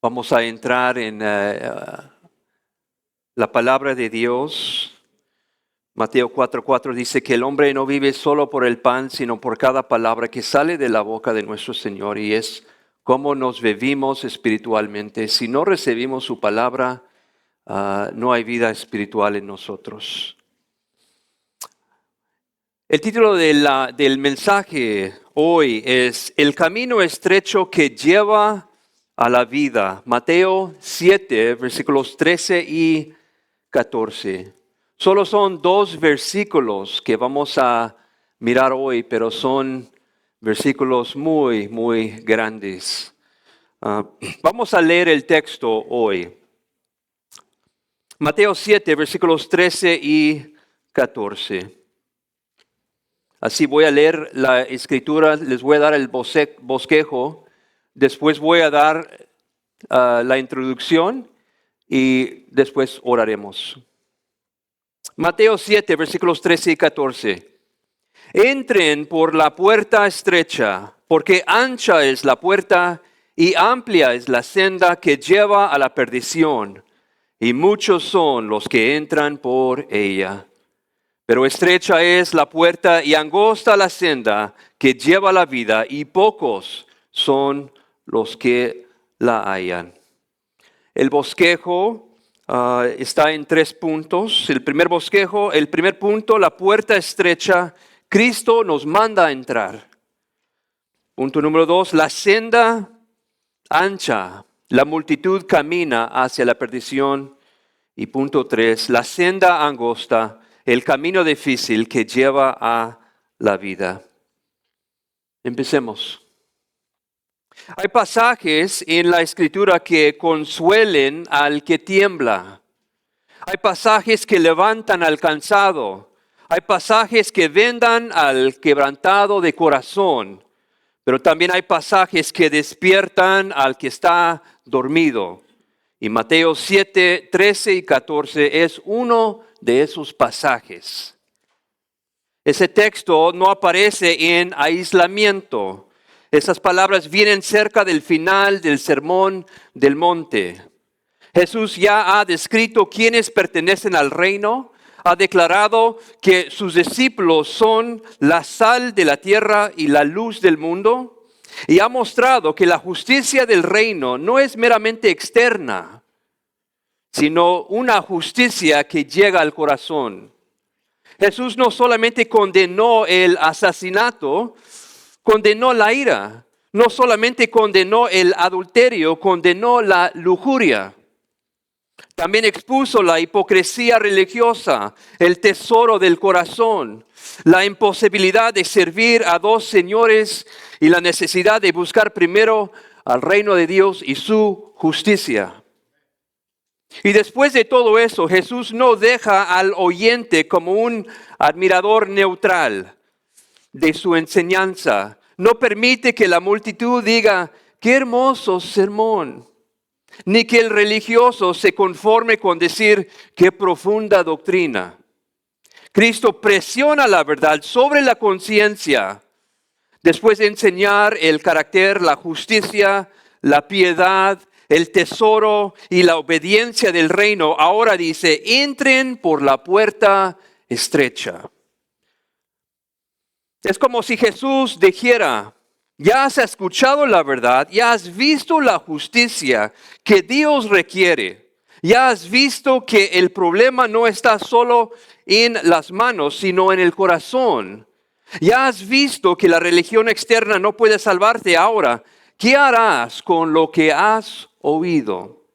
Vamos a entrar en la palabra de Dios. Mateo 4:4 dice que el hombre no vive solo por el pan, sino por cada palabra que sale de la boca de nuestro Señor. Y es cómo nos vivimos espiritualmente. Si no recibimos su palabra, no hay vida espiritual en nosotros. El título del mensaje hoy es El camino estrecho que lleva a la vida. Mateo 7, versículos 13 y 14. Solo son 2 versículos que vamos a mirar hoy, pero son versículos muy, muy grandes. Vamos a leer el texto hoy. Mateo 7, versículos 13 y 14. Así voy a leer la escritura, les voy a dar el bosquejo, después voy a dar la introducción y después oraremos. Mateo 7, versículos 13 y 14. Entren por la puerta estrecha, porque ancha es la puerta y amplia es la senda que lleva a la perdición, y muchos son los que entran por ella. Pero estrecha es la puerta y angosta la senda que lleva a la vida, y pocos son los que la hallan. El bosquejo está en 3 puntos. El primer bosquejo, el primer punto, la puerta estrecha. Cristo nos manda a entrar. Punto número 2, la senda ancha. La multitud camina hacia la perdición. Y punto 3, la senda angosta. El camino difícil que lleva a la vida. Empecemos. Hay pasajes en la Escritura que consuelen al que tiembla. Hay pasajes que levantan al cansado. Hay pasajes que vendan al quebrantado de corazón. Pero también hay pasajes que despiertan al que está dormido. Y Mateo 7, 13 y 14 es uno de esos pasajes. Ese texto no aparece en aislamiento. Esas palabras vienen cerca del final del Sermón del Monte. Jesús ya ha descrito quiénes pertenecen al reino, ha declarado que sus discípulos son la sal de la tierra y la luz del mundo, y ha mostrado que la justicia del reino no es meramente externa, sino una justicia que llega al corazón. Jesús no solamente condenó el asesinato, condenó la ira. No solamente condenó el adulterio, condenó la lujuria. También expuso la hipocresía religiosa, el tesoro del corazón, la imposibilidad de servir a 2 señores y la necesidad de buscar primero al reino de Dios y su justicia. Y después de todo eso, Jesús no deja al oyente como un admirador neutral de su enseñanza. No permite que la multitud diga, qué hermoso sermón. Ni que el religioso se conforme con decir, qué profunda doctrina. Cristo presiona la verdad sobre la conciencia. Después de enseñar el carácter, la justicia, la piedad, el tesoro y la obediencia del reino, ahora dice, entren por la puerta estrecha. Es como si Jesús dijera, ya has escuchado la verdad, ya has visto la justicia que Dios requiere. Ya has visto que el problema no está solo en las manos, sino en el corazón. Ya has visto que la religión externa no puede salvarte ahora. ¿Qué harás con lo que has oído?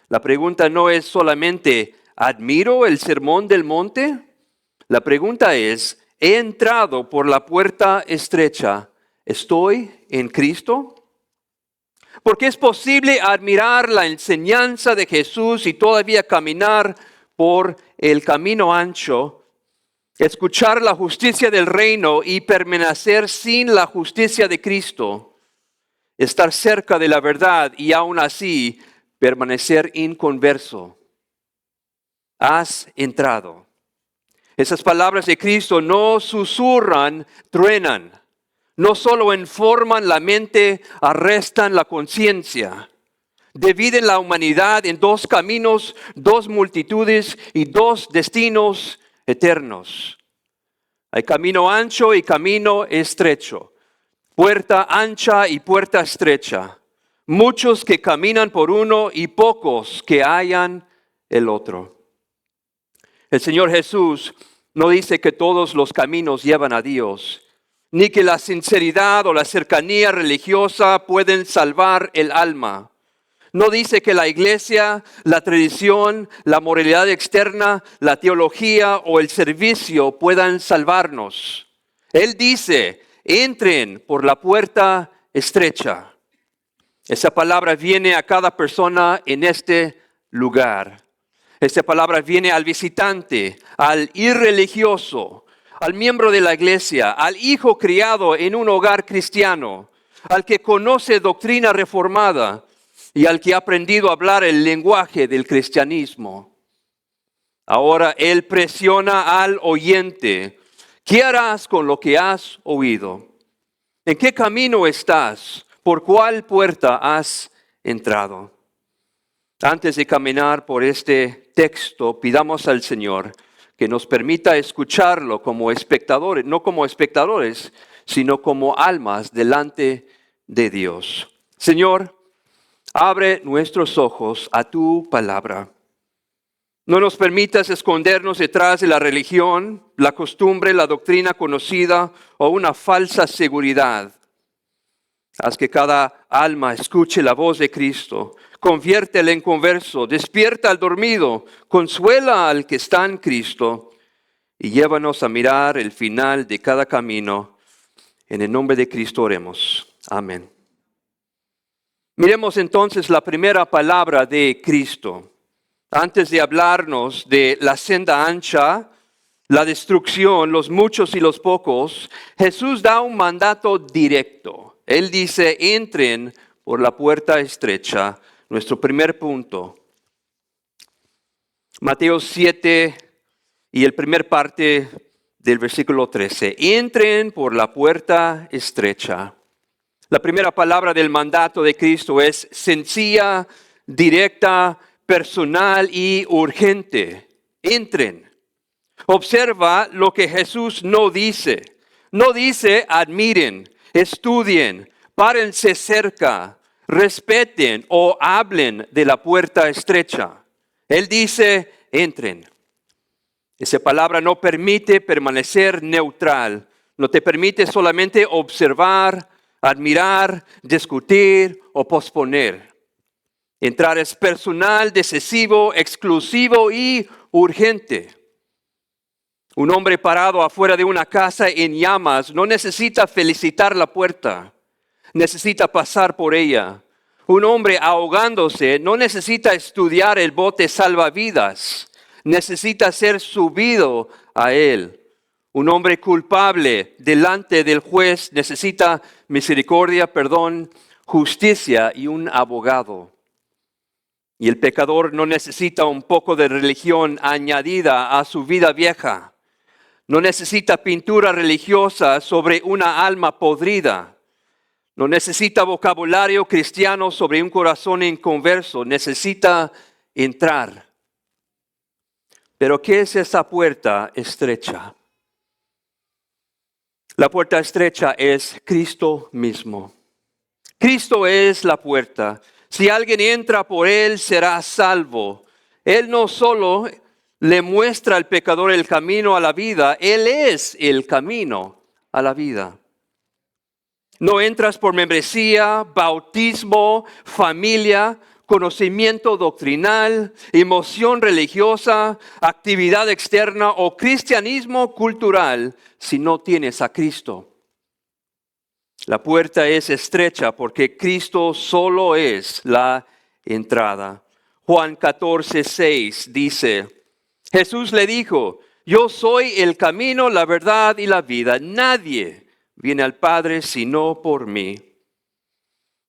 La pregunta no es solamente, ¿admiro el sermón del monte? La pregunta es, ¿he entrado por la puerta estrecha? ¿Estoy en Cristo? Porque es posible admirar la enseñanza de Jesús y todavía caminar por el camino ancho, escuchar la justicia del reino y permanecer sin la justicia de Cristo, estar cerca de la verdad y aún así permanecer inconverso. Has entrado. Esas palabras de Cristo no susurran, truenan. No solo informan la mente, arrestan la conciencia. Dividen la humanidad en dos caminos, dos multitudes y dos destinos eternos. Hay camino ancho y camino estrecho, puerta ancha y puerta estrecha. Muchos que caminan por uno y pocos que hallan el otro. El Señor Jesús no dice que todos los caminos llevan a Dios, ni que la sinceridad o la cercanía religiosa pueden salvar el alma. No dice que la iglesia, la tradición, la moralidad externa, la teología o el servicio puedan salvarnos. Él dice, entren por la puerta estrecha. Esa palabra viene a cada persona en este lugar. Esta palabra viene al visitante, al irreligioso, al miembro de la iglesia, al hijo criado en un hogar cristiano, al que conoce doctrina reformada y al que ha aprendido a hablar el lenguaje del cristianismo. Ahora Él presiona al oyente. ¿Qué harás con lo que has oído? ¿En qué camino estás? ¿Por cuál puerta has entrado? Antes de caminar por este texto, pidamos al Señor que nos permita escucharlo como espectadores, no como espectadores, sino como almas delante de Dios. Señor, abre nuestros ojos a tu palabra. No nos permitas escondernos detrás de la religión, la costumbre, la doctrina conocida o una falsa seguridad. Haz que cada alma escuche la voz de Cristo. Conviértele en converso, despierta al dormido, consuela al que está en Cristo y llévanos a mirar el final de cada camino. En el nombre de Cristo oremos. Amén. Miremos entonces la primera palabra de Cristo. Antes de hablarnos de la senda ancha, la destrucción, los muchos y los pocos, Jesús da un mandato directo. Él dice, entren por la puerta estrecha. Nuestro primer punto. Mateo 7 y el primer parte del versículo 13. Entren por la puerta estrecha. La primera palabra del mandato de Cristo es sencilla, directa, personal y urgente. Entren. Observa lo que Jesús no dice. No dice admiren, estudien, párense cerca, respeten o hablen de la puerta estrecha. Él dice entren. Esa palabra no permite permanecer neutral. No te permite solamente observar, admirar, discutir o posponer. Entrar es personal, decisivo, exclusivo y urgente. Un hombre parado afuera de una casa en llamas no necesita felicitar la puerta, necesita pasar por ella. Un hombre ahogándose no necesita estudiar el bote salvavidas, necesita ser subido a él. Un hombre culpable delante del juez necesita misericordia, perdón, justicia y un abogado. Y el pecador no necesita un poco de religión añadida a su vida vieja. No necesita pintura religiosa sobre una alma podrida. No necesita vocabulario cristiano sobre un corazón inconverso. Necesita entrar. Pero ¿qué es esa puerta estrecha? La puerta estrecha es Cristo mismo. Cristo es la puerta. Si alguien entra por Él, será salvo. Él no solo le muestra al pecador el camino a la vida, Él es el camino a la vida. No entras por membresía, bautismo, familia, conocimiento doctrinal, emoción religiosa, actividad externa o cristianismo cultural si no tienes a Cristo. La puerta es estrecha porque Cristo solo es la entrada. Juan 14:6 dice, Jesús le dijo, yo soy el camino, la verdad y la vida. Nadie viene al Padre sino por mí.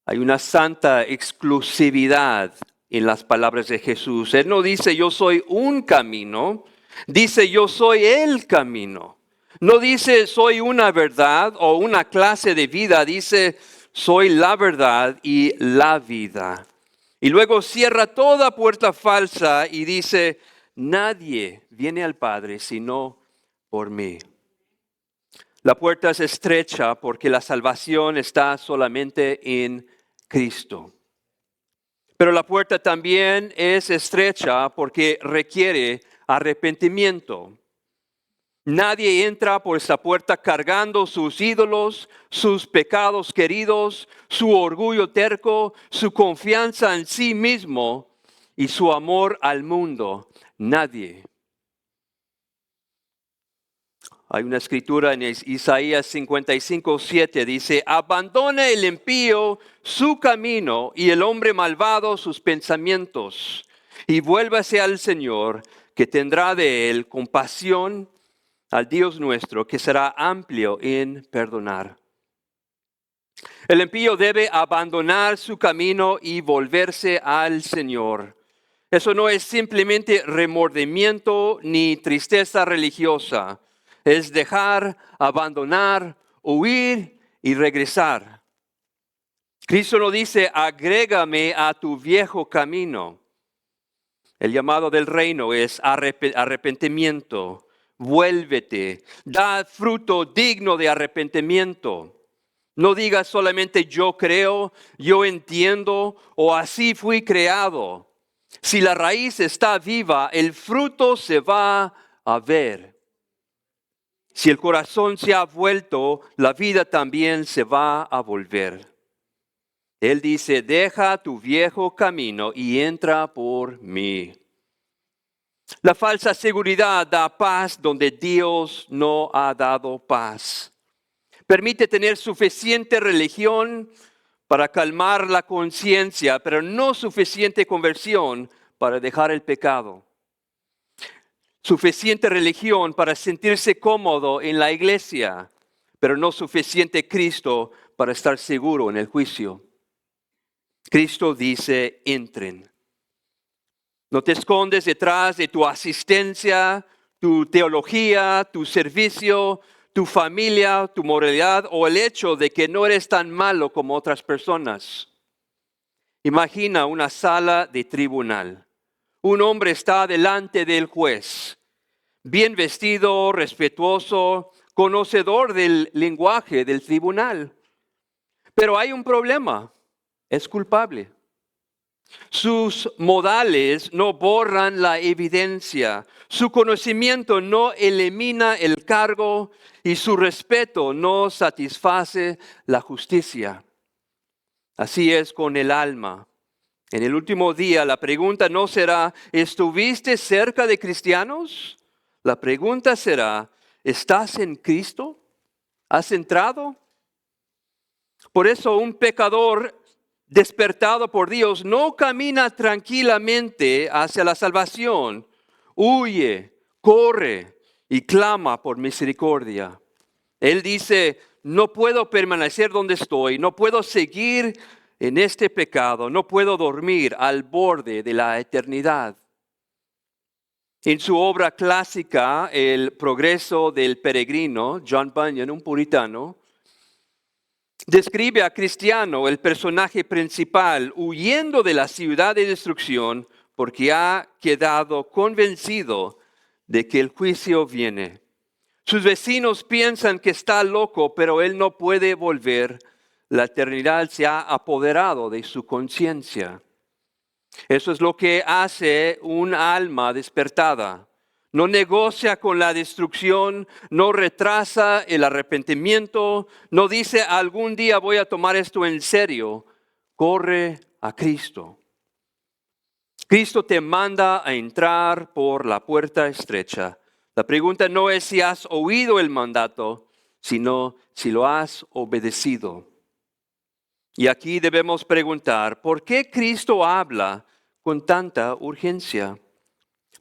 Hay una santa exclusividad en las palabras de Jesús. Él no dice yo soy un camino, dice yo soy el camino. No dice soy una verdad o una clase de vida, dice soy la verdad y la vida. Y luego cierra toda puerta falsa y dice, nadie viene al Padre sino por mí. La puerta es estrecha porque la salvación está solamente en Cristo. Pero la puerta también es estrecha porque requiere arrepentimiento. Nadie entra por esa puerta cargando sus ídolos, sus pecados queridos, su orgullo terco, su confianza en sí mismo y su amor al mundo. Nadie. Hay una escritura en Isaías 55:7, dice, abandona el impío su camino y el hombre malvado sus pensamientos, y vuélvase al Señor, que tendrá de él compasión, al Dios nuestro, que será amplio en perdonar. El impío debe abandonar su camino y volverse al Señor. Eso no es simplemente remordimiento ni tristeza religiosa. Es dejar, abandonar, huir y regresar. Cristo no dice, agrégame a tu viejo camino. El llamado del reino es arrepentimiento. Vuélvete, da fruto digno de arrepentimiento. No digas solamente yo creo, yo entiendo o así fui creado. Si la raíz está viva, el fruto se va a ver. Si el corazón se ha vuelto, la vida también se va a volver. Él dice, deja tu viejo camino y entra por mí. La falsa seguridad da paz donde Dios no ha dado paz. Permite tener suficiente religión para calmar la conciencia, pero no suficiente conversión para dejar el pecado. Suficiente religión para sentirse cómodo en la iglesia, pero no suficiente Cristo para estar seguro en el juicio. Cristo dice, entren. No te escondes detrás de tu asistencia, tu teología, tu servicio, tu familia, tu moralidad o el hecho de que no eres tan malo como otras personas. Imagina una sala de tribunal. Un hombre está delante del juez, bien vestido, respetuoso, conocedor del lenguaje del tribunal. Pero hay un problema, es culpable. Sus modales no borran la evidencia, su conocimiento no elimina el cargo y su respeto no satisface la justicia. Así es con el alma. En el último día la pregunta no será, ¿estuviste cerca de cristianos? La pregunta será, ¿estás en Cristo? ¿Has entrado? Por eso un pecador despertado por Dios no camina tranquilamente hacia la salvación. Huye, corre y clama por misericordia. Él dice, no puedo permanecer donde estoy, no puedo seguir en este pecado, no puedo dormir al borde de la eternidad. En su obra clásica, El progreso del peregrino, John Bunyan, un puritano, describe a Cristiano, el personaje principal, huyendo de la ciudad de destrucción porque ha quedado convencido de que el juicio viene. Sus vecinos piensan que está loco, pero él no puede volver. La eternidad se ha apoderado de su conciencia. Eso es lo que hace un alma despertada. No negocia con la destrucción, no retrasa el arrepentimiento, no dice algún día voy a tomar esto en serio. Corre a Cristo. Cristo te manda a entrar por la puerta estrecha. La pregunta no es si has oído el mandato, sino si lo has obedecido. Y aquí debemos preguntar, ¿por qué Cristo habla con tanta urgencia?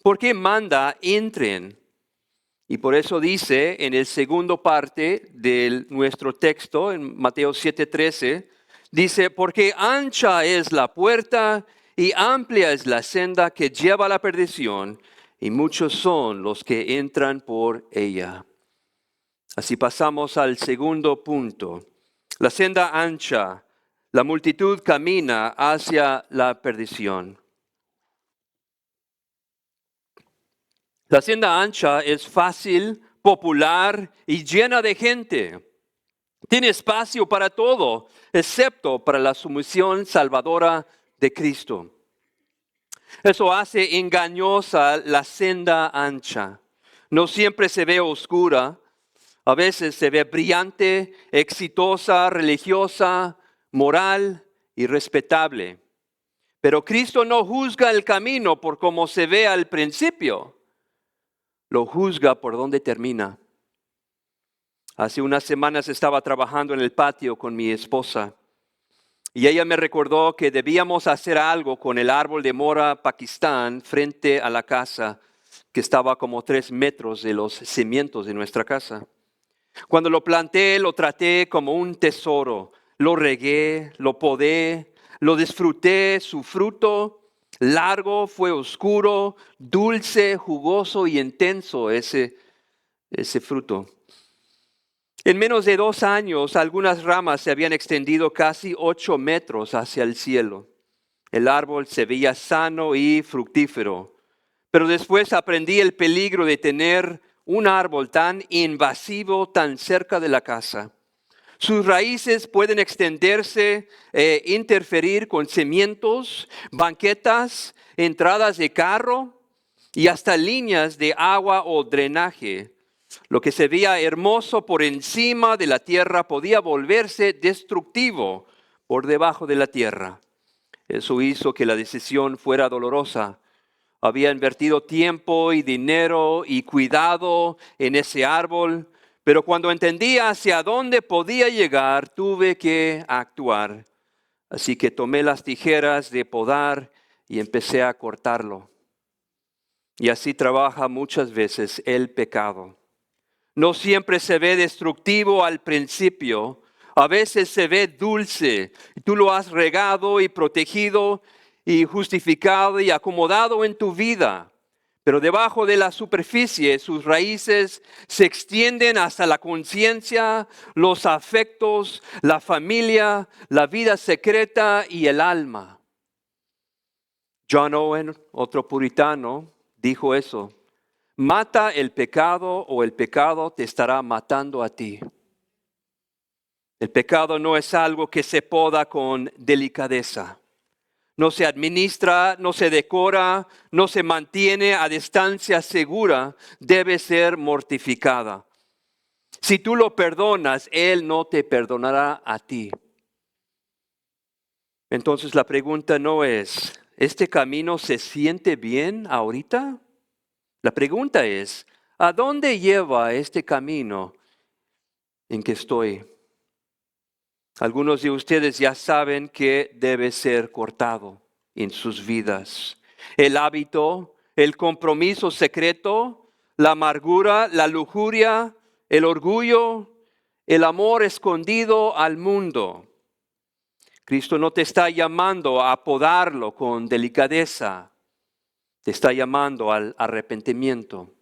¿Por qué manda entren? Y por eso dice en el segundo parte de nuestro texto, en Mateo 7:13, dice, porque ancha es la puerta y amplia es la senda que lleva a la perdición, y muchos son los que entran por ella. Así pasamos al segundo punto. La senda ancha, La multitud camina hacia la perdición. La senda ancha es fácil, popular y llena de gente. Tiene espacio para todo, excepto para la sumisión salvadora de Cristo. Eso hace engañosa la senda ancha. No siempre se ve oscura, a veces se ve brillante, exitosa, religiosa, moral y respetable. Pero Cristo no juzga el camino por cómo se ve al principio, lo juzga por dónde termina. Hace unas semanas estaba trabajando en el patio con mi esposa y ella me recordó que debíamos hacer algo con el árbol de mora Pakistán frente a la casa, que estaba como 3 metros de los cimientos de nuestra casa. Cuando lo planté, lo traté como un tesoro. Lo regué, lo podé, lo disfruté, su fruto largo fue oscuro, dulce, jugoso y intenso ese fruto. En menos de 2 años, algunas ramas se habían extendido casi 8 metros hacia el cielo. El árbol se veía sano y fructífero. Pero después aprendí el peligro de tener un árbol tan invasivo tan cerca de la casa. Sus raíces pueden extenderse e interferir con cimientos, banquetas, entradas de carro y hasta líneas de agua o drenaje. Lo que se veía hermoso por encima de la tierra podía volverse destructivo por debajo de la tierra. Eso hizo que la decisión fuera dolorosa. Había invertido tiempo y dinero y cuidado en ese árbol, pero cuando entendí hacia dónde podía llegar, tuve que actuar. Así que tomé las tijeras de podar y empecé a cortarlo. Y así trabaja muchas veces el pecado. No siempre se ve destructivo al principio, a veces se ve dulce. Tú lo has regado y protegido y justificado y acomodado en tu vida. Pero debajo de la superficie sus raíces se extienden hasta la conciencia, los afectos, la familia, la vida secreta y el alma. John Owen, otro puritano, dijo eso. Mata el pecado o el pecado te estará matando a ti. El pecado no es algo que se poda con delicadeza. No se administra, no se decora, no se mantiene a distancia segura. Debe ser mortificada. Si tú lo perdonas, Él no te perdonará a ti. Entonces la pregunta no es, ¿este camino se siente bien ahorita? La pregunta es, ¿a dónde lleva este camino en que estoy? Algunos de ustedes ya saben que debe ser cortado en sus vidas. El hábito, el compromiso secreto, la amargura, la lujuria, el orgullo, el amor escondido al mundo. Cristo no te está llamando a podarlo con delicadeza. Te está llamando al arrepentimiento,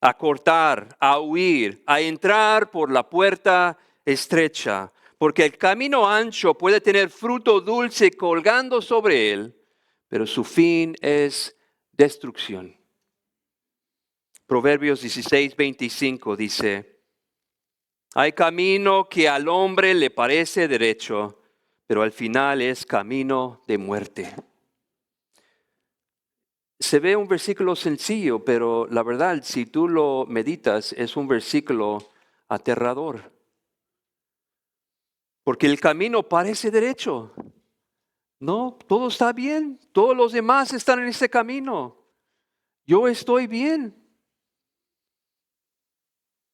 a cortar, a huir, a entrar por la puerta estrecha, porque el camino ancho puede tener fruto dulce colgando sobre él, pero su fin es destrucción. Proverbios 16:25 dice, hay camino que al hombre le parece derecho, pero al final es camino de muerte. Se ve un versículo sencillo, pero la verdad, si tú lo meditas, es un versículo aterrador. Porque el camino parece derecho. No, todo está bien. Todos los demás están en ese camino. Yo estoy bien.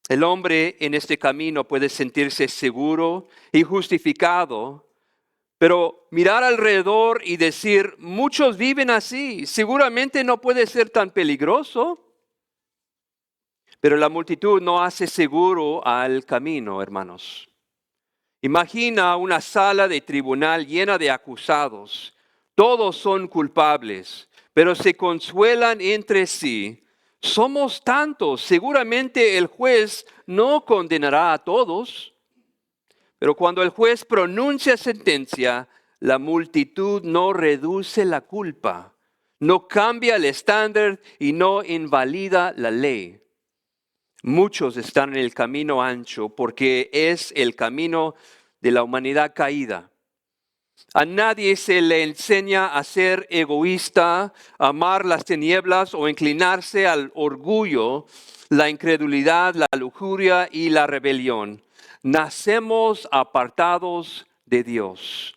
El hombre en este camino puede sentirse seguro y justificado, pero mirar alrededor y decir, muchos viven así, seguramente no puede ser tan peligroso. Pero la multitud no hace seguro al camino, hermanos. Imagina una sala de tribunal llena de acusados. Todos son culpables, pero se consuelan entre sí. Somos tantos, seguramente el juez no condenará a todos. Pero cuando el juez pronuncia sentencia, la multitud no reduce la culpa, no cambia el estándar y no invalida la ley. Muchos están en el camino ancho porque es el camino de la humanidad caída. A nadie se le enseña a ser egoísta, amar las tinieblas o inclinarse al orgullo, la incredulidad, la lujuria y la rebelión. Nacemos apartados de Dios.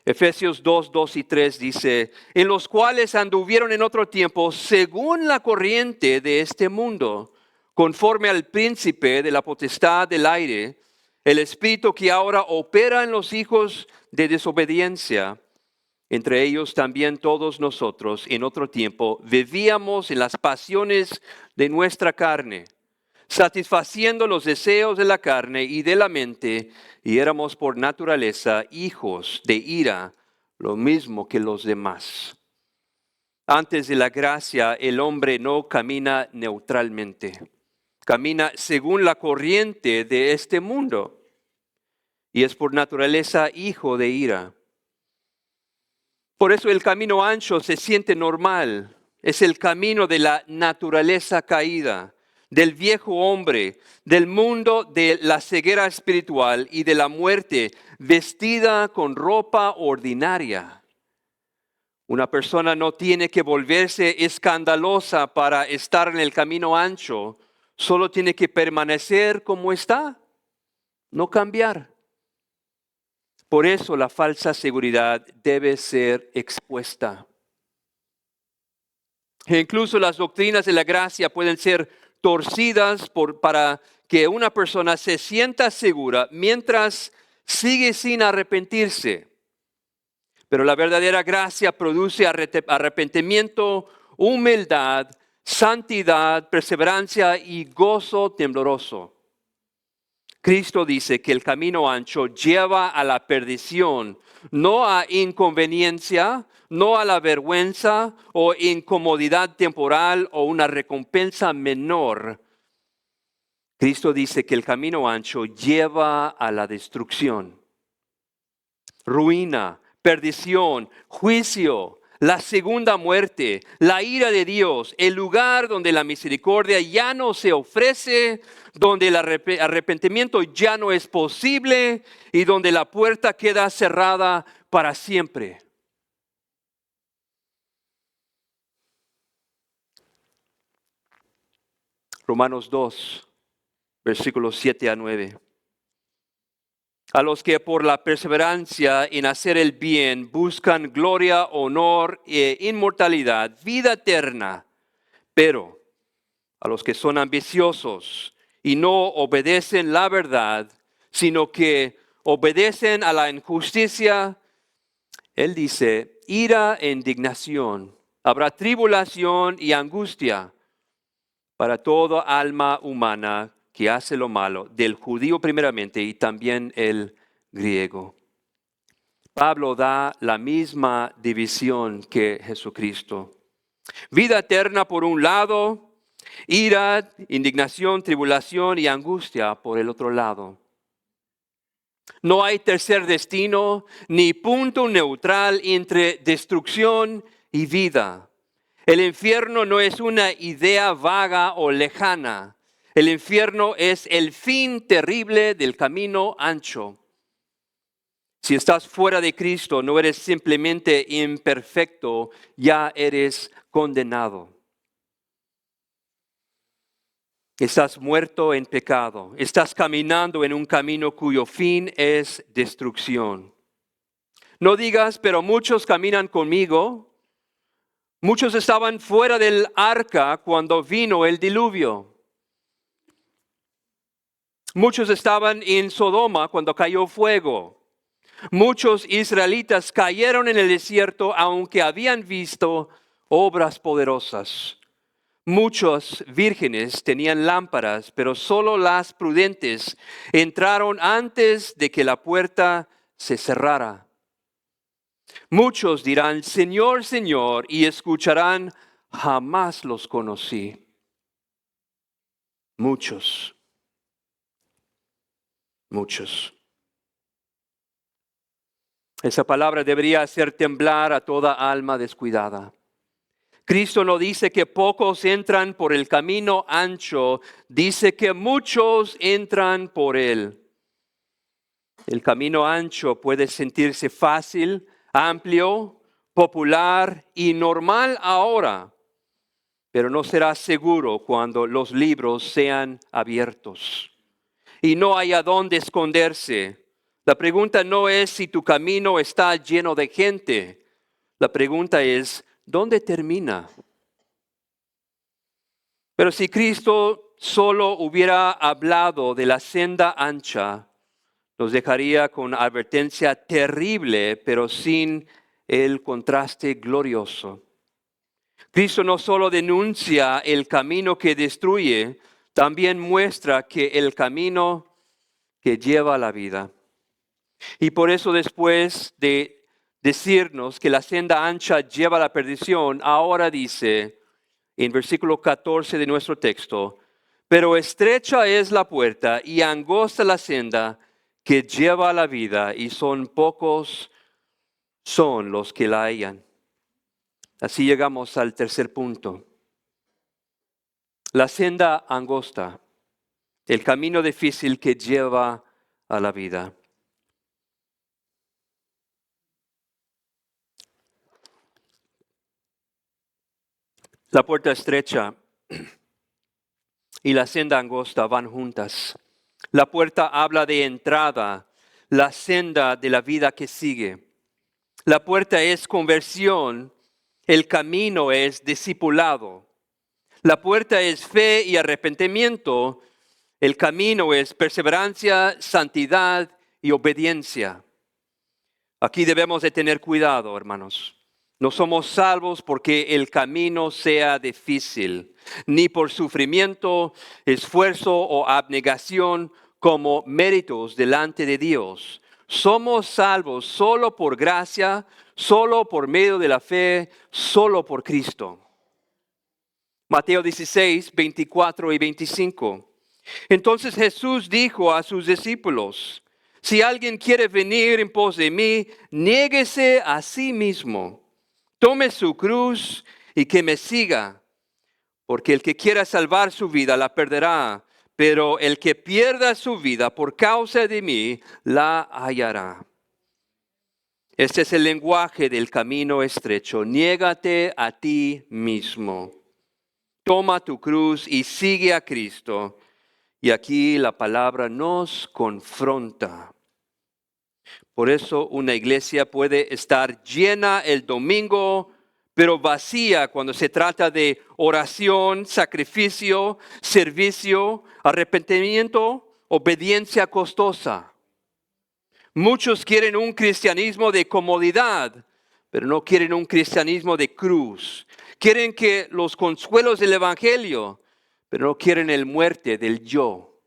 Efesios 2, 2 y 3 dice, en los cuales anduvieron en otro tiempo según la corriente de este mundo, conforme al príncipe de la potestad del aire, el espíritu que ahora opera en los hijos de desobediencia. Entre ellos también todos nosotros en otro tiempo vivíamos en las pasiones de nuestra carne, satisfaciendo los deseos de la carne y de la mente, y éramos por naturaleza hijos de ira, lo mismo que los demás. Antes de la gracia, el hombre no camina neutralmente, camina según la corriente de este mundo, y es por naturaleza hijo de ira. Por eso el camino ancho se siente normal, es el camino de la naturaleza caída, del viejo hombre, del mundo de la ceguera espiritual y de la muerte, vestida con ropa ordinaria. Una persona no tiene que volverse escandalosa para estar en el camino ancho, solo tiene que permanecer como está, no cambiar. Por eso la falsa seguridad debe ser expuesta. E incluso las doctrinas de la gracia pueden ser torcidas para que una persona se sienta segura mientras sigue sin arrepentirse. Pero la verdadera gracia produce arrepentimiento, humildad, santidad, perseverancia y gozo tembloroso. Cristo dice que el camino ancho lleva a la perdición, no a inconveniencia, no a la vergüenza o incomodidad temporal o una recompensa menor. Cristo dice que el camino ancho lleva a la destrucción, ruina, perdición, juicio, la segunda muerte, la ira de Dios, el lugar donde la misericordia ya no se ofrece, donde el arrepentimiento ya no es posible y donde la puerta queda cerrada para siempre. Romanos 2, versículos 7 a 9. A los que por la perseverancia en hacer el bien buscan gloria, honor e inmortalidad, vida eterna. Pero a los que son ambiciosos y no obedecen la verdad, sino que obedecen a la injusticia, él dice, ira e indignación. Habrá tribulación y angustia para toda alma humana que hace lo malo, del judío primeramente y también el griego. Pablo da la misma división que Jesucristo. Vida eterna por un lado, ira, indignación, tribulación y angustia por el otro lado. No hay tercer destino ni punto neutral entre destrucción y vida. El infierno no es una idea vaga o lejana. El infierno es el fin terrible del camino ancho. Si estás fuera de Cristo, no eres simplemente imperfecto, ya eres condenado. Estás muerto en pecado. Estás caminando en un camino cuyo fin es destrucción. No digas, pero muchos caminan conmigo. Muchos estaban fuera del arca cuando vino el diluvio. Muchos estaban en Sodoma cuando cayó fuego. Muchos israelitas cayeron en el desierto aunque habían visto obras poderosas. Muchos vírgenes tenían lámparas, pero solo las prudentes entraron antes de que la puerta se cerrara. Muchos dirán, Señor, Señor, y escucharán, jamás los conocí. Muchos. Muchos. Esa palabra debería hacer temblar a toda alma descuidada. Cristo no dice que pocos entran por el camino ancho, dice que muchos entran por él. El camino ancho puede sentirse fácil, amplio, popular y normal ahora, pero no será seguro cuando los libros sean abiertos y no haya dónde esconderse. La pregunta no es si tu camino está lleno de gente. La pregunta es, ¿dónde termina? Pero si Cristo solo hubiera hablado de la senda ancha, nos dejaría con advertencia terrible, pero sin el contraste glorioso. Cristo no solo denuncia el camino que destruye, también muestra que el camino que lleva a la vida. Y por eso después de decirnos que la senda ancha lleva a la perdición, ahora dice en versículo 14 de nuestro texto, pero estrecha es la puerta y angosta la senda que lleva a la vida, y pocos son los que la hallan. Así llegamos al tercer punto. La senda angosta, el camino difícil que lleva a la vida. La puerta estrecha y la senda angosta van juntas. La puerta habla de entrada, la senda de la vida que sigue. La puerta es conversión, el camino es discipulado. La puerta es fe y arrepentimiento, el camino es perseverancia, santidad y obediencia. Aquí debemos de tener cuidado, hermanos. No somos salvos porque el camino sea difícil, ni por sufrimiento, esfuerzo o abnegación como méritos delante de Dios. Somos salvos solo por gracia, solo por medio de la fe, solo por Cristo. Mateo 16, 24 y 25. Entonces Jesús dijo a sus discípulos, si alguien quiere venir en pos de mí, niéguese a sí mismo. Tome su cruz y que me siga, porque el que quiera salvar su vida la perderá, pero el que pierda su vida por causa de mí la hallará. Este es el lenguaje del camino estrecho. Niégate a ti mismo. Toma tu cruz y sigue a Cristo. Y aquí la palabra nos confronta. Por eso una iglesia puede estar llena el domingo, pero vacía cuando se trata de oración, sacrificio, servicio, arrepentimiento, obediencia costosa. Muchos quieren un cristianismo de comodidad, pero no quieren un cristianismo de cruz. Quieren que los consuelos del evangelio, pero no quieren el muerte del yo.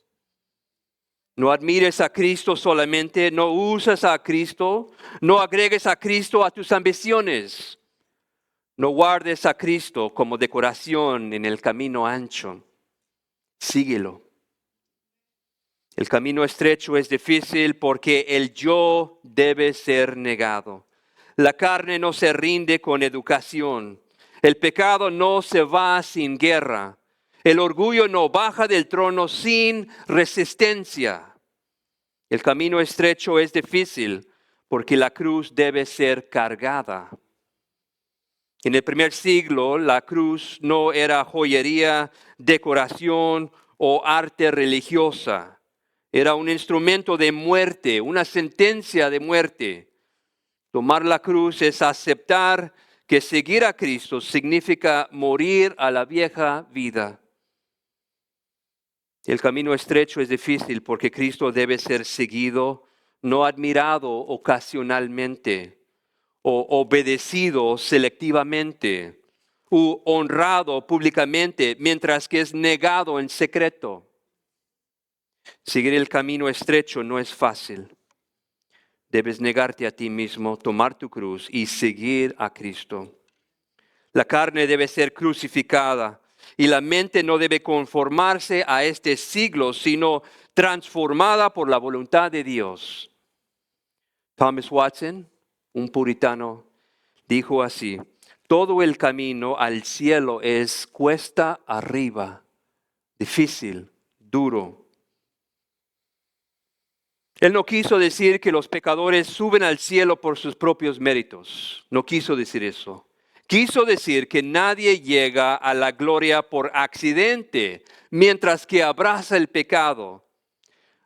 No admires a Cristo solamente, no usas a Cristo, no agregues a Cristo a tus ambiciones. No guardes a Cristo como decoración en el camino ancho. Síguelo. El camino estrecho es difícil porque el yo debe ser negado. La carne no se rinde con educación. El pecado no se va sin guerra. El orgullo no baja del trono sin resistencia. El camino estrecho es difícil porque la cruz debe ser cargada. En el primer siglo, la cruz no era joyería, decoración o arte religiosa. Era un instrumento de muerte, una sentencia de muerte. Tomar la cruz es aceptar que seguir a Cristo significa morir a la vieja vida. El camino estrecho es difícil porque Cristo debe ser seguido, no admirado ocasionalmente, o obedecido selectivamente, u honrado públicamente, mientras que es negado en secreto. Seguir el camino estrecho no es fácil. Debes negarte a ti mismo, tomar tu cruz y seguir a Cristo. La carne debe ser crucificada y la mente no debe conformarse a este siglo, sino transformada por la voluntad de Dios. Thomas Watson, un puritano, dijo así: todo el camino al cielo es cuesta arriba, difícil, duro. Él no quiso decir que los pecadores suben al cielo por sus propios méritos. No quiso decir eso. Quiso decir que nadie llega a la gloria por accidente, mientras que abraza el pecado,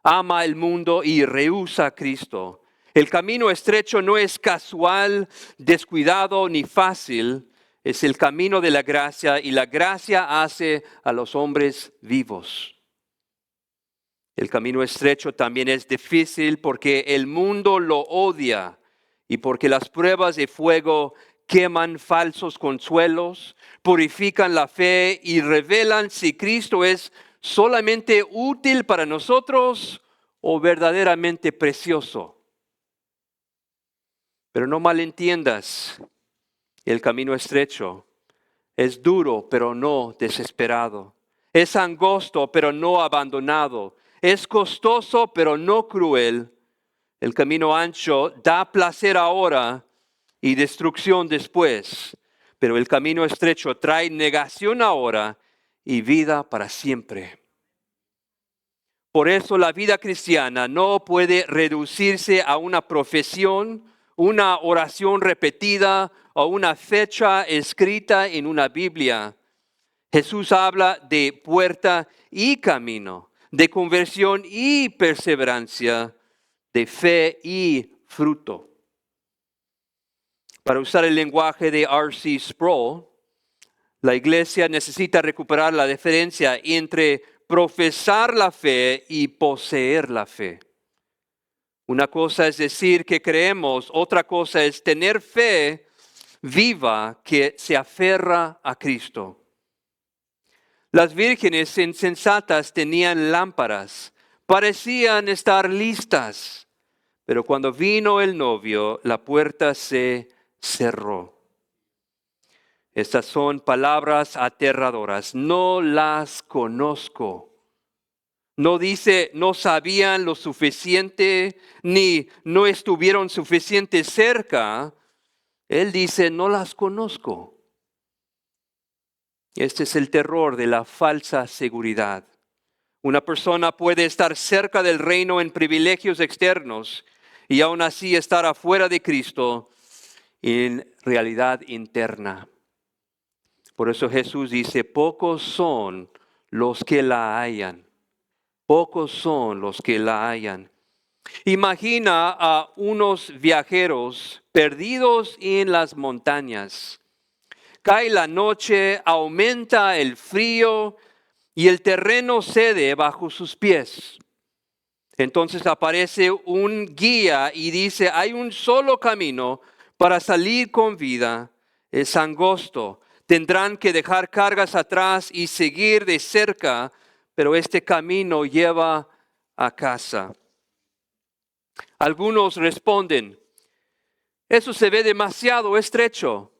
ama el mundo y rehúsa a Cristo. El camino estrecho no es casual, descuidado ni fácil. Es el camino de la gracia, y la gracia hace a los hombres vivos. El camino estrecho también es difícil porque el mundo lo odia y porque las pruebas de fuego queman falsos consuelos, purifican la fe y revelan si Cristo es solamente útil para nosotros o verdaderamente precioso. Pero no malentiendas, el camino estrecho es duro pero no desesperado, es angosto pero no abandonado. Es costoso, pero no cruel. El camino ancho da placer ahora y destrucción después. Pero el camino estrecho trae negación ahora y vida para siempre. Por eso la vida cristiana no puede reducirse a una profesión, una oración repetida o una fecha escrita en una Biblia. Jesús habla de puerta y camino, de conversión y perseverancia, de fe y fruto. Para usar el lenguaje de R.C. Sproul, la iglesia necesita recuperar la diferencia entre profesar la fe y poseer la fe. Una cosa es decir que creemos, otra cosa es tener fe viva que se aferra a Cristo. Las vírgenes insensatas tenían lámparas, parecían estar listas, pero cuando vino el novio, la puerta se cerró. Estas son palabras aterradoras. No las conozco. No dice no sabían lo suficiente, ni no estuvieron suficiente cerca. Él dice no las conozco. Este es el terror de la falsa seguridad. Una persona puede estar cerca del reino en privilegios externos y aún así estar afuera de Cristo en realidad interna. Por eso Jesús dice, pocos son los que la hallan. Pocos son los que la hallan. Imagina a unos viajeros perdidos en las montañas. Cae la noche, aumenta el frío y el terreno cede bajo sus pies. Entonces aparece un guía y dice, hay un solo camino para salir con vida, es angosto. Tendrán que dejar cargas atrás y seguir de cerca, pero este camino lleva a casa. Algunos responden, eso se ve demasiado estrecho.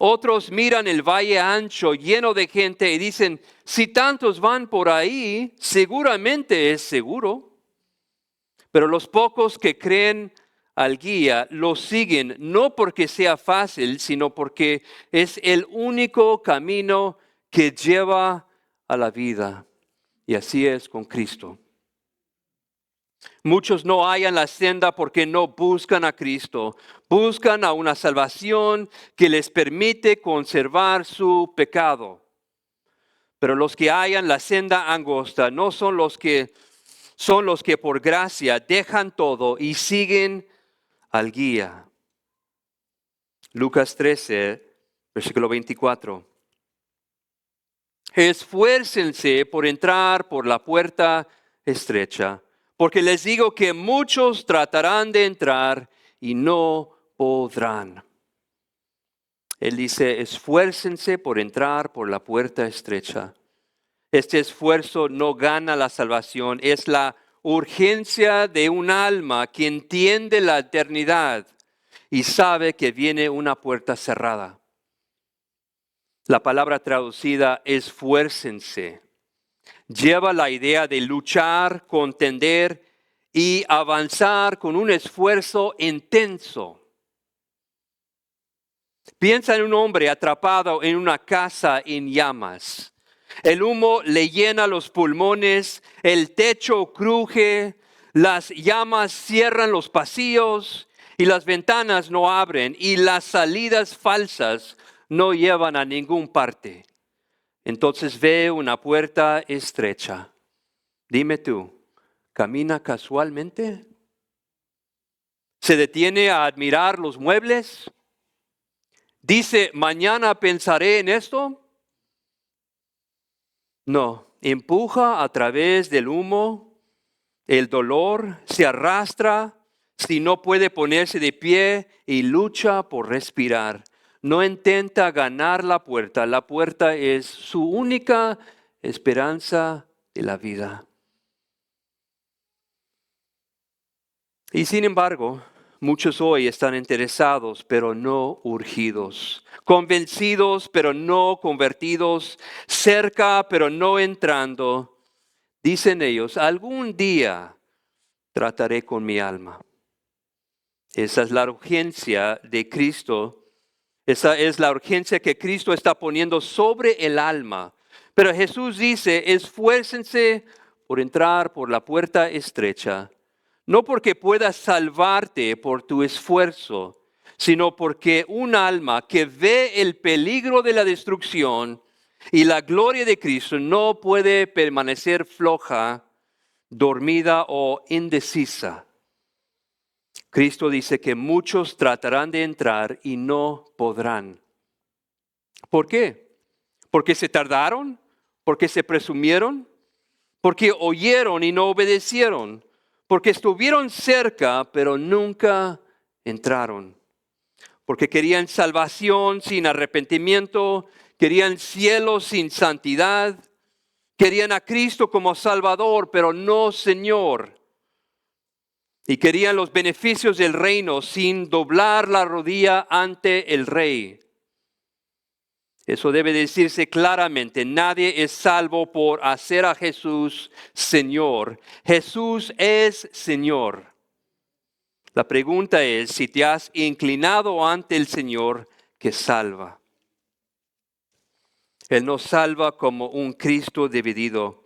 Otros miran el valle ancho lleno de gente y dicen, si tantos van por ahí, seguramente es seguro. Pero los pocos que creen al guía lo siguen, no porque sea fácil, sino porque es el único camino que lleva a la vida. Y así es con Cristo. Muchos no hallan la senda porque no buscan a Cristo. Buscan a una salvación que les permite conservar su pecado. Pero los que hallan la senda angosta no son los que por gracia dejan todo y siguen al guía. Lucas 13, versículo 24. Esfuércense por entrar por la puerta estrecha, porque les digo que muchos tratarán de entrar y no podrán. Él dice, esfuércense por entrar por la puerta estrecha. Este esfuerzo no gana la salvación, es la urgencia de un alma que entiende la eternidad y sabe que viene una puerta cerrada. La palabra traducida esfuércense Lleva la idea de luchar, contender y avanzar con un esfuerzo intenso. Piensa en un hombre atrapado en una casa en llamas. El humo le llena los pulmones, el techo cruje, las llamas cierran los pasillos y las ventanas no abren y las salidas falsas no llevan a ningún parte. Entonces ve una puerta estrecha. Dime tú, ¿camina casualmente? ¿Se detiene a admirar los muebles? ¿Dice, mañana pensaré en esto? No, empuja a través del humo, el dolor se arrastra si no puede ponerse de pie y lucha por respirar. No intenta ganar la puerta es su única esperanza de la vida. Y sin embargo, muchos hoy están interesados, pero no urgidos, convencidos, pero no convertidos, cerca, pero no entrando. Dicen ellos, algún día trataré con mi alma. Esa es la urgencia de Cristo. Esa es la urgencia que Cristo está poniendo sobre el alma. Pero Jesús dice, esfuércense por entrar por la puerta estrecha. No porque puedas salvarte por tu esfuerzo, sino porque un alma que ve el peligro de la destrucción y la gloria de Cristo no puede permanecer floja, dormida o indecisa. Cristo dice que muchos tratarán de entrar y no podrán. ¿Por qué? ¿Porque se tardaron? ¿Porque se presumieron? ¿Porque oyeron y no obedecieron? Porque estuvieron cerca, pero nunca entraron. Porque querían salvación sin arrepentimiento, querían cielo sin santidad, querían a Cristo como Salvador, pero no Señor. Y querían los beneficios del reino sin doblar la rodilla ante el Rey. Eso debe decirse claramente, nadie es salvo por hacer a Jesús Señor. Jesús es Señor. La pregunta es si te has inclinado ante el Señor que salva. Él no salva como un Cristo dividido.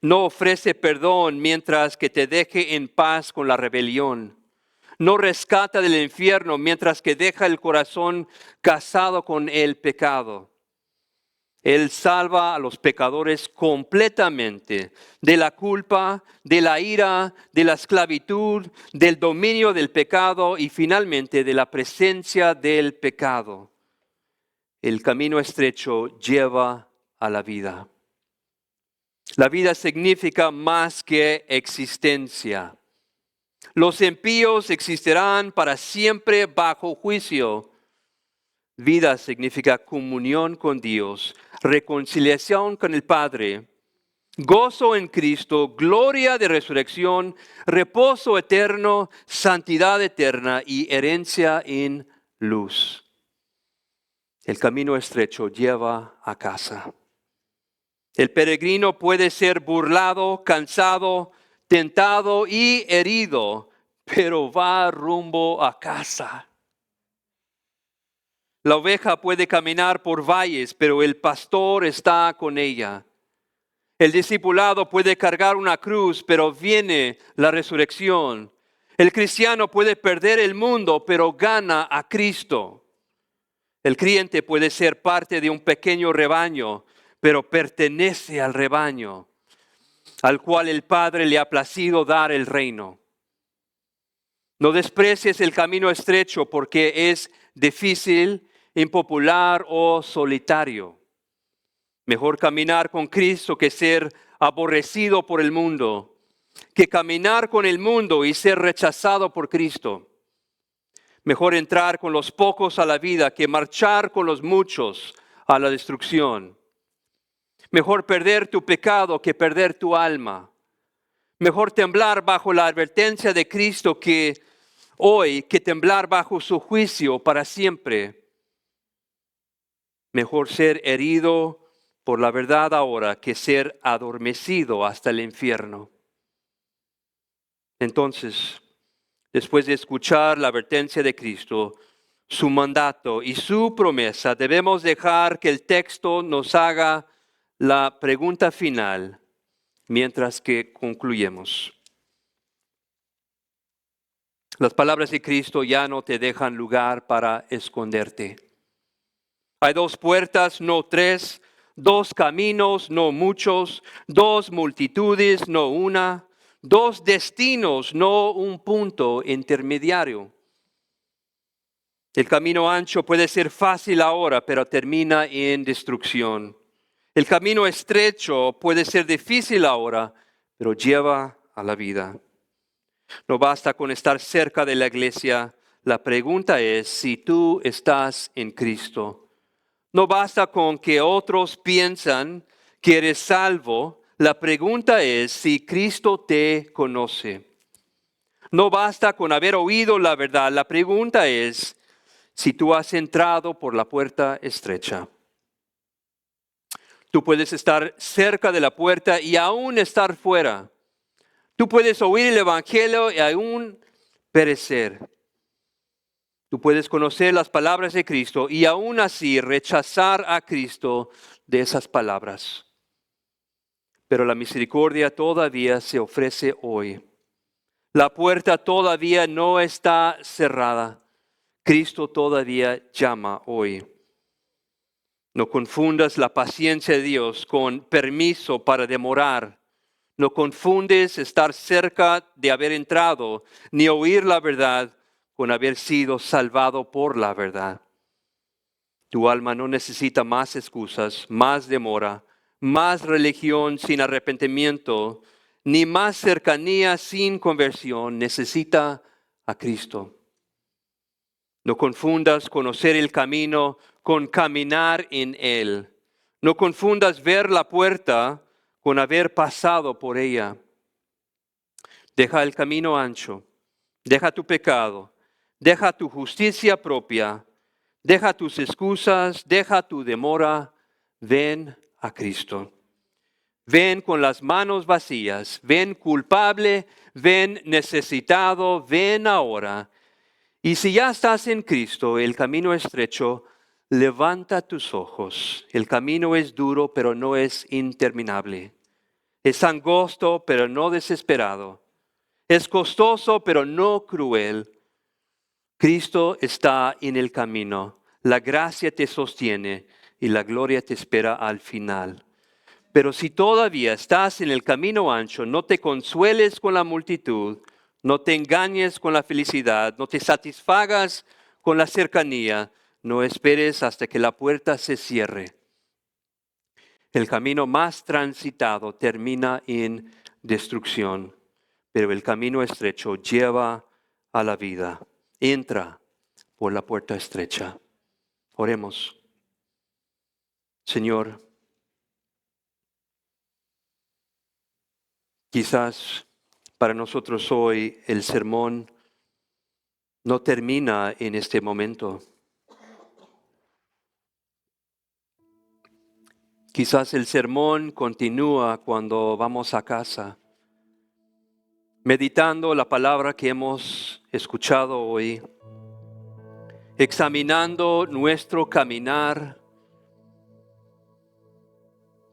No ofrece perdón mientras que te deje en paz con la rebelión. No rescata del infierno mientras que deja el corazón casado con el pecado. Él salva a los pecadores completamente de la culpa, de la ira, de la esclavitud, del dominio del pecado y finalmente de la presencia del pecado. El camino estrecho lleva a la vida. La vida significa más que existencia. Los impíos existirán para siempre bajo juicio. Vida significa comunión con Dios, reconciliación con el Padre, gozo en Cristo, gloria de resurrección, reposo eterno, santidad eterna y herencia en luz. El camino estrecho lleva a casa. El peregrino puede ser burlado, cansado, tentado y herido, pero va rumbo a casa. La oveja puede caminar por valles, pero el pastor está con ella. El discipulado puede cargar una cruz, pero viene la resurrección. El cristiano puede perder el mundo, pero gana a Cristo. El creyente puede ser parte de un pequeño rebaño, pero pertenece al rebaño, al cual el Padre le ha placido dar el reino. No desprecies el camino estrecho porque es difícil, impopular o solitario. Mejor caminar con Cristo que ser aborrecido por el mundo, que caminar con el mundo y ser rechazado por Cristo. Mejor entrar con los pocos a la vida que marchar con los muchos a la destrucción. Mejor perder tu pecado que perder tu alma. Mejor temblar bajo la advertencia de Cristo que hoy que temblar bajo su juicio para siempre. Mejor ser herido por la verdad ahora que ser adormecido hasta el infierno. Entonces, después de escuchar la advertencia de Cristo, su mandato y su promesa, debemos dejar que el texto nos haga la pregunta final mientras que concluyemos. Las palabras de Cristo ya no te dejan lugar para esconderte. Hay dos puertas, no tres, dos caminos, no muchos, dos multitudes, no una, dos destinos, no un punto intermediario. El camino ancho puede ser fácil ahora, pero termina en destrucción. El camino estrecho puede ser difícil ahora, pero lleva a la vida. No basta con estar cerca de la iglesia. La pregunta es si tú estás en Cristo. No basta con que otros piensan que eres salvo. La pregunta es si Cristo te conoce. No basta con haber oído la verdad. La pregunta es si tú has entrado por la puerta estrecha. Tú puedes estar cerca de la puerta y aún estar fuera. Tú puedes oír el Evangelio y aún perecer. Tú puedes conocer las palabras de Cristo y aún así rechazar a Cristo de esas palabras. Pero la misericordia todavía se ofrece hoy. La puerta todavía no está cerrada. Cristo todavía llama hoy. No confundas la paciencia de Dios con permiso para demorar. No confundes estar cerca de haber entrado, ni oír la verdad con haber sido salvado por la verdad. Tu alma no necesita más excusas, más demora, más religión sin arrepentimiento, ni más cercanía sin conversión. Necesita a Cristo. No confundas conocer el camino con caminar en él. No confundas ver la puerta con haber pasado por ella. Deja el camino ancho, deja tu pecado, deja tu justicia propia, deja tus excusas, deja tu demora, ven a Cristo. Ven con las manos vacías, ven culpable, ven necesitado, ven ahora. Y si ya estás en Cristo, el camino es estrecho, levanta tus ojos. El camino es duro, pero no es interminable. Es angosto, pero no desesperado. Es costoso, pero no cruel. Cristo está en el camino. La gracia te sostiene y la gloria te espera al final. Pero si todavía estás en el camino ancho, no te consueles con la multitud, no te engañes con la felicidad, no te satisfagas con la cercanía, no esperes hasta que la puerta se cierre. El camino más transitado termina en destrucción, pero el camino estrecho lleva a la vida. Entra por la puerta estrecha. Oremos. Señor, quizás para nosotros hoy el sermón no termina en este momento. Quizás el sermón continúa cuando vamos a casa, meditando la palabra que hemos escuchado hoy, examinando nuestro caminar.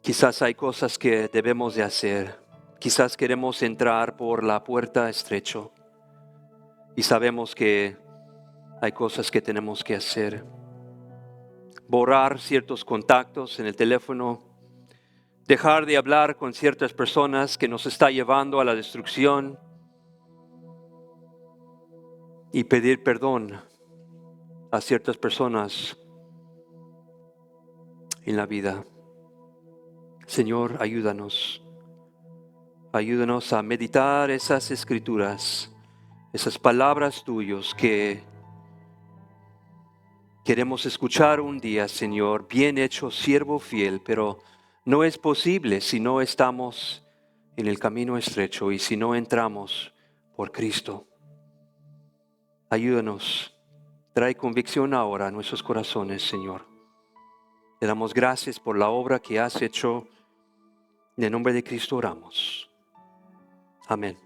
Quizás hay cosas que debemos de hacer. Quizás queremos entrar por la puerta estrecha y sabemos que hay cosas que tenemos que hacer. Borrar ciertos contactos en el teléfono, dejar de hablar con ciertas personas que nos está llevando a la destrucción y pedir perdón a ciertas personas en la vida. Señor, ayúdanos. Ayúdanos a meditar esas escrituras, esas palabras tuyas que queremos escuchar un día, Señor. Bien hecho, siervo fiel, pero no es posible si no estamos en el camino estrecho y si no entramos por Cristo. Ayúdanos. Trae convicción ahora a nuestros corazones, Señor. Te damos gracias por la obra que has hecho. En el nombre de Cristo oramos. Amén.